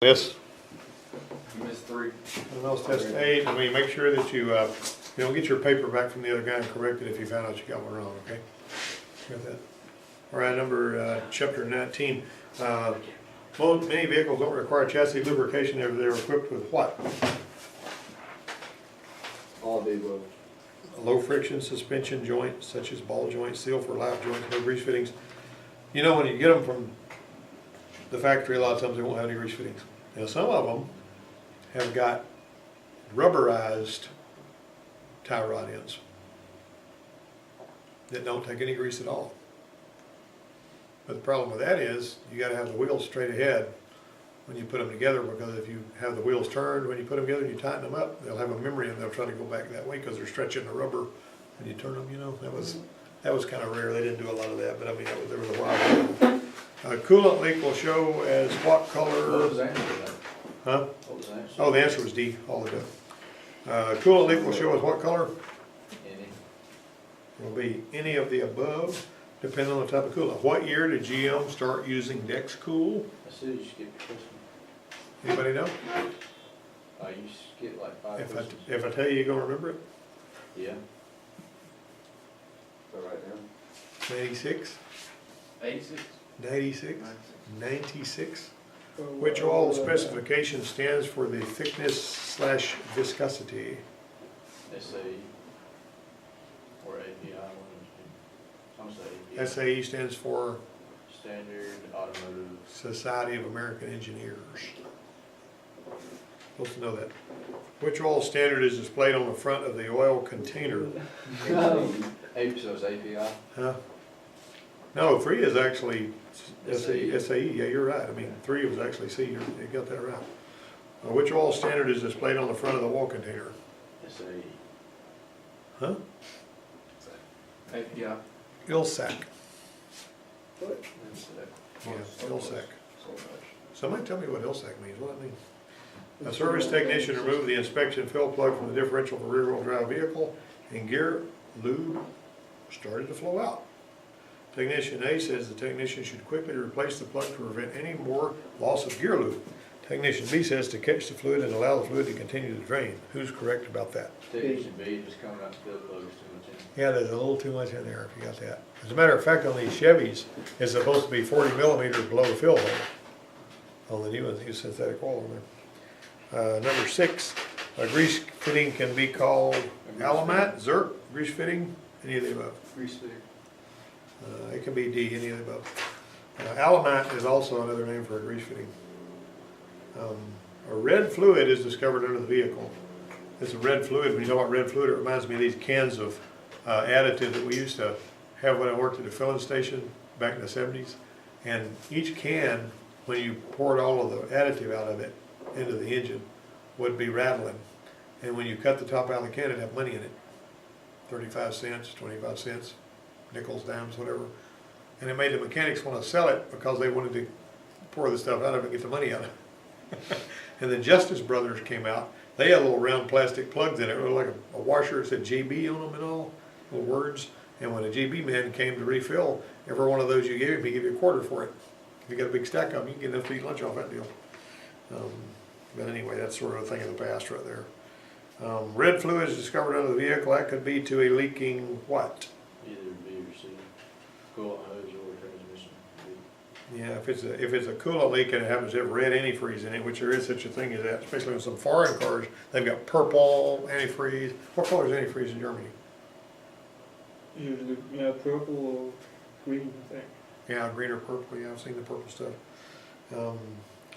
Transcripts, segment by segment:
Miss? You missed 3. Else test 8, I mean, make sure that you don't get your paper back from the other guy and correct it if you found out you got one wrong, okay? Got that? All right, chapter 19. Many vehicles don't require chassis lubrication if they're equipped with what? All of the above. A low friction suspension joint, such as ball joints, seal for lap joints, no grease fittings. You know, when you get them from the factory, a lot of times they won't have any grease fittings. Now, some of them have got rubberized tie rod ends that don't take any grease at all. But the problem with that is you got to have the wheels straight ahead when you put them together, because if you have the wheels turned when you put them together and you tighten them up, they'll have a memory and they'll try to go back that way because they're stretching the rubber when you turn them. You know, that was kind of rare. They didn't do a lot of that, but I mean, there was a while. Coolant leak will show as what color? What was the answer to that? Huh? What was the answer? Oh, the answer was D, all the time. Coolant leak will show as what color? Any. Will be any of the above, depending on the type of coolant. What year did GM start using Dexcool? I said you skipped the question. Anybody know? You skipped like 5 questions. If I tell you, you're gonna remember it? Yeah. So right there. 96? 86. 96? 96? Which all specification stands for the thickness / viscosity? SAE. Or API. Some say API. SAE stands for Standard Automotive. Society of American Engineers. Supposed to know that. Which oil standard is displayed on the front of the oil container? So it's API. Huh? No, 3 is actually SAE. SAE. Yeah, you're right. I mean, 3 was actually C. You got that right. Which oil standard is displayed on the front of the oil container? SAE. Huh? API. ILSAC. What? Yeah, ILSAC. Somebody tell me what ILSAC means. What does it mean? A service technician removed the inspection fill plug from the differential of a rear-wheel drive vehicle, and gear lube started to flow out. Technician A says the technician should quickly replace the plug to prevent any more loss of gear lube. Technician B says to catch the fluid and allow the fluid to continue to drain. Who's correct about that? Technician B just coming out the fill plug is too much in. Yeah, there's a little too much in there if you got that. As a matter of fact, on these Chevys, it's supposed to be 40 millimeters below the fill hole. On the new ones, use synthetic oil in there. Number 6, a grease fitting can be called Alamat, Zerk, grease fitting, any of the above. Grease fitting. It can be D, any of the above. Alamat is also another name for a grease fitting. A red fluid is discovered under the vehicle. It's a red fluid. When you talk about red fluid, it reminds me of these cans of additive that we used to have when I worked at the filling station back in the 70s. And each can, when you poured all of the additive out of it into the engine, would be rattling. And when you cut the top out of the can, it'd have money in it. 35 cents, 25 cents, nickels, dimes, whatever. And it made the mechanics want to sell it because they wanted to pour the stuff out of it and get the money out of it. And the Justice Brothers came out. They had little round plastic plugs in it. It was like a washer. It said GB on them and all, little words. And when a GB man came to refill, every one of those you gave him, he gave you a quarter for it. If you got a big stack of them, you can get enough to eat lunch off that deal. But anyway, that's sort of a thing of the past right there. Red fluid is discovered under the vehicle. That could be to a leaking what? Either B or C. Coolant hose or transmission. Yeah, if it's a coolant leak and it happens to have red antifreeze in it, which there is such a thing as that, especially in some foreign cars, they've got purple antifreeze. What color is antifreeze in Germany? Usually, purple or green, I think. Yeah, green or purple. Yeah, I've seen the purple stuff.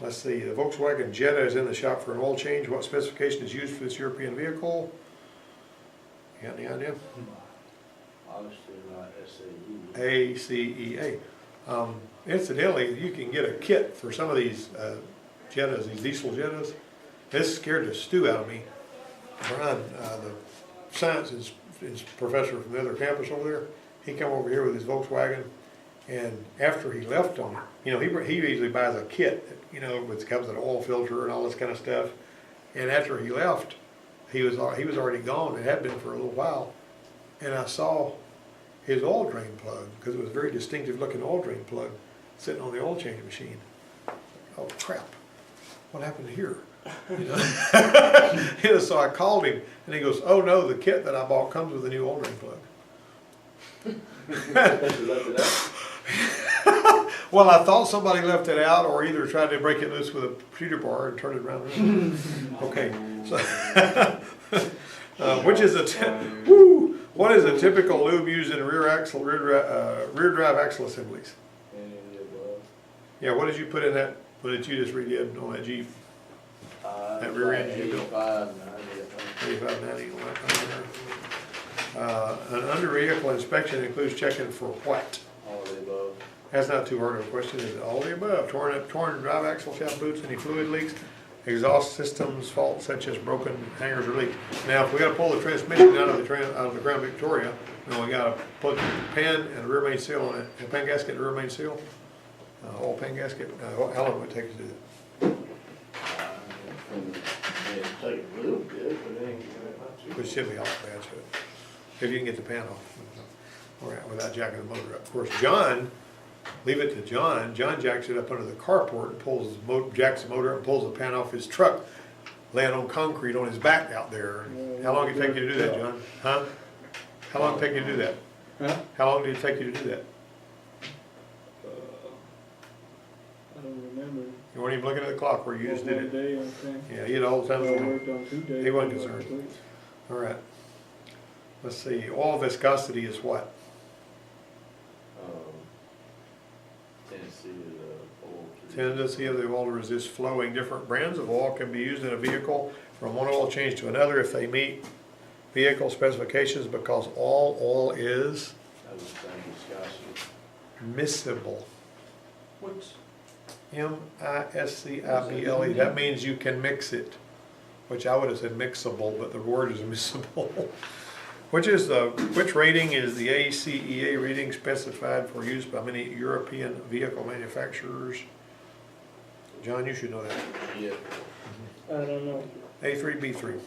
Let's see. The Volkswagen Jetta is in the shop for an oil change. What specification is used for this European vehicle? You got any idea? Obviously not SAE. ACEA. Incidentally, you can get a kit for some of these Jettas, these diesel Jettas. This scared the stew out of me. Brian, the science professor from the other campus over there, he come over here with his Volkswagen, and after he left them, he usually buys a kit, which comes with an oil filter and all this kind of stuff. And after he left, he was already gone. It had been for a little while, and I saw his oil drain plug, because it was a very distinctive looking oil drain plug sitting on the oil change machine. Oh crap! what happened here? You know? You know, so I called him, and he goes, oh no, the kit that I bought comes with a new oil drain plug. Well, I thought somebody left it out, or either tried to break it loose with a shooter bar and turn it around. Okay, so, what is a typical lube used in rear drive axle assemblies? Any of the above. Yeah, what did you put in that, what did you just redid on that Jeep? That rear end you built? 85, 90, I think. 8590 on that. An under vehicle inspection includes checking for what? All of the above. That's not too hard of a question, is it? All of the above: torn drive axle shaft boots, any fluid leaks, exhaust systems faults such as broken hangers or leaks. Now, if we got to pull the transmission out of the Crown Victoria, then we got to put the pan and the rear main seal on it. A pan gasket and rear main seal, all pan gasket. How long would it take to do that? It'd take a little bit, but it ain't not too. Which should be all bad, so if you can get the pan off, all right, without jacking the motor up. Of course, John, leave it to John. John jacks it up under the carport and jacks the motor up and pulls the pan off his truck, laying on concrete on his back out there. How long did it take you to do that, John? Huh? How long did it take you to do that? Huh? How long did it take you to do that? I don't remember. You weren't even looking at the clock where you just did One it. day, I think. Yeah, you had all the I time. worked on 2 days. He wasn't concerned. All right. Let's see. Oil viscosity is what? Tendency of the oil. Tendency of the oil to resist flowing. Different brands of oil can be used in a vehicle from one oil change to another if they meet vehicle specifications, because all oil is That was the same viscosity. miscible. What's? M-I-S-C-I-B-L-E. That means you can mix it, which I would have said mixable, but the word is miscible. Which rating is the ACEA rating specified for use by many European vehicle manufacturers? John, you should know that. Yeah. I don't know. A3, B3.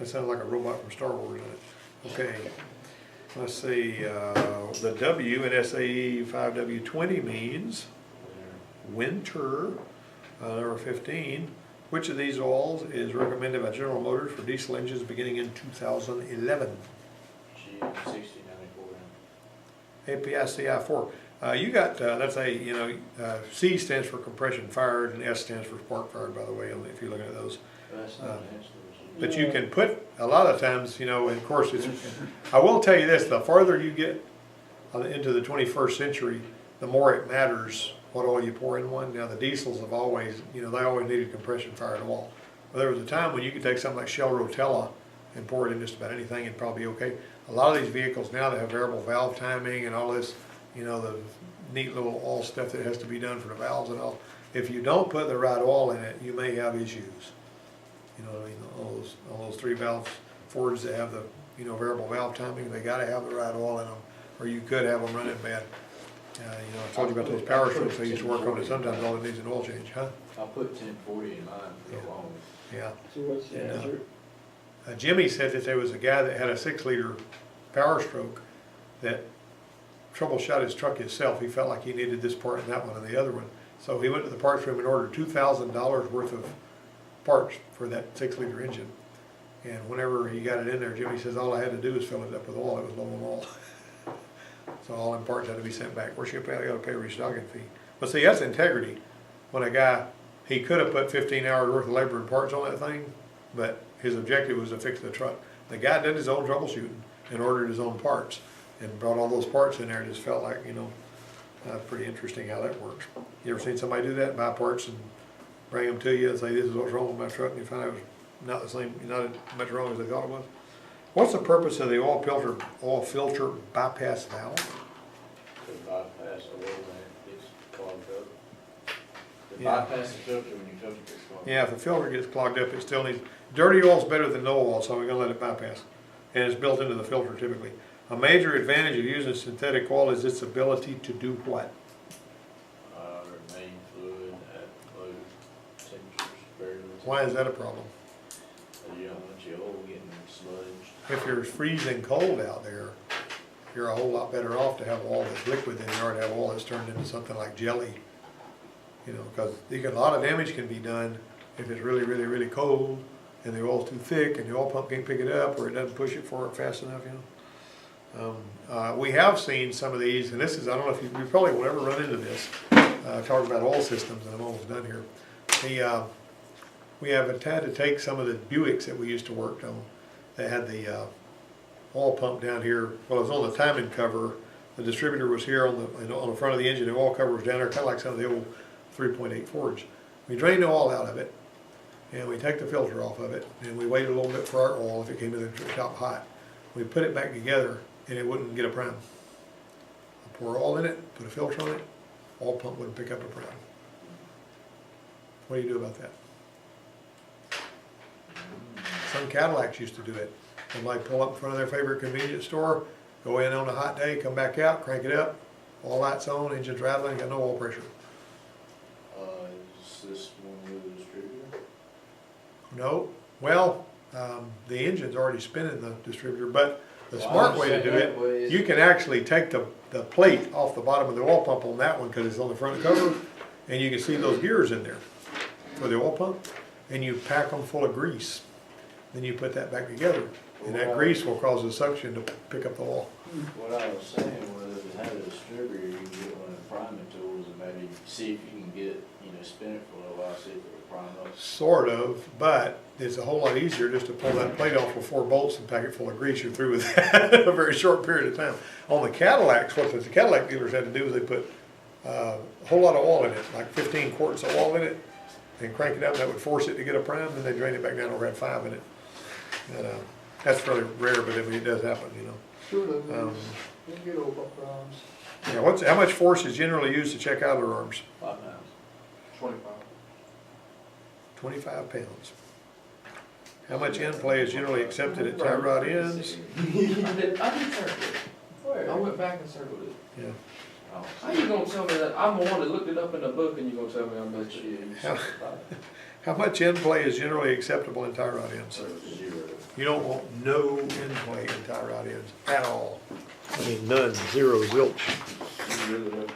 That sounds like a robot from Star Wars, doesn't it? Okay. Let's see, the W in SAE 5W20 means winter. Number 15, which of these oils is recommended by General Motors for diesel engines beginning in 2011? GM6094. API-CI4. You got, that's C stands for compression fired and S stands for spark fired, by the way, if you're looking at those. That's not an answer. But you can put, a lot of times, and of course, I will tell you this, the farther you get into the 21st century, the more it matters what oil you pour in one. Now, the diesels have always, they always needed compression fired oil. Well, there was a time when you could take something like Shell Rotella and pour it in just about anything and probably okay. A lot of these vehicles now that have variable valve timing and all this, the neat little oil stuff that has to be done for the valves and all. If you don't put the right oil in it, you may have issues. All those 3 valve Fords that have the variable valve timing, they got to have the right oil in them, or you could have them running bad. I told you about those power strips I used to work on, and sometimes all it needs is an oil change, huh? I'll put 1040 in mine for the longest. Yeah. So what's the answer? Jimmy said that there was a guy that had a 6-liter Power Stroke that troubleshot his truck himself. He felt like he needed this part and that one and the other one. So he went to the parts room and ordered $2,000 worth of parts for that 6-liter engine. And whenever he got it in there, Jimmy says, all I had to do was fill it up with oil. It was low on oil. So all them parts had to be sent back. Where's your pay? I got to pay a restocking fee. But see, that's integrity. When a guy, he could have put 15 hours worth of labor and parts on that thing, but his objective was to fix the truck. The guy did his own troubleshooting and ordered his own parts and brought all those parts in there and just felt like, pretty interesting how that works. You ever seen somebody do that, buy parts and bring them to you and say, this is what's wrong with my truck, and you find out it was not the same, not as much wrong as they thought it was? What's the purpose of the oil filter bypass valve? To bypass the oil that gets clogged up. To Yeah. bypass the filter when your filter gets clogged up. Yeah, if the filter gets clogged up, it still needs, dirty oil's better than no oil, so we're gonna let it bypass. And it's built into the filter typically. A major advantage of using synthetic oil is its ability to do what? Remain fluid at low temperatures, very low. Why is that a problem? You don't want your oil getting smudged. If you're freezing cold out there, you're a whole lot better off to have oil that's liquid than you are to have oil that's turned into something like jelly. You know, because a lot of damage can be done if it's really, really, really cold and the oil's too thick and the oil pump can't pick it up or it doesn't push it forward fast enough, you know. We have seen some of these, and this is, I don't know if you probably will ever run into this, talking about oil systems, and I'm almost done here. We have had to take some of the Buicks that we used to work on that had the oil pump down here. Well, it was on the timing cover. The distributor was here on the front of the engine. The oil cover was down there, kind of like some of the old 3.8 Fords. We drained the oil out of it, and we take the filter off of it, and we wait a little bit for our oil if it came in the top hot. We put it back together, and it wouldn't get a prime. Pour oil in it, put a filter on it, oil pump wouldn't pick up a prime. What do you do about that? Some Cadillacs used to do it. They might pull up in front of their favorite convenience store, go in on a hot day, come back out, crank it up, all lights on, engine's rattling, got no oil pressure. Is this one with the distributor? No, well, the engine's already spinning the distributor, but the smart way to do it, you can actually take the plate off the bottom of the oil pump on that one because it's on the front cover, and you can see those gears in there for the oil pump, and you pack them full of grease. Then you put that back together, and that grease will cause the suction to pick up the oil. What I was saying was, if it had a distributor, you can get one of the priming tools and maybe see if you can get, spin it for a little while, see if it will prime up. Sort of, but it's a whole lot easier just to pull that plate off with 4 bolts and pack it full of grease. You're through with that in a very short period of time. On the Cadillacs, what the Cadillac dealers had to do is they put a whole lot of oil in it, like 15 quarts of oil in it, and crank it up, and that would force it to get a prime, then they drain it back down over at 5 in it. And, that's fairly rare, but I mean, it does happen, you know. Sure, they get over problems. Yeah, how much force is generally used to check out their arms? 5 pounds. 25. 25 pounds. How much end play is generally accepted at tie rod ends? I did circle it. Where? I went back and circled it. Yeah. Oh, How you gonna tell me that? I'm the one that looked it up in the book and you gonna tell me I missed yeah, it? you How- said 5. How much end play is generally acceptable in tie rod ends? So it's 0. You don't want no end play in tie rod ends at all. I mean, none, zero, zilch. You really don't.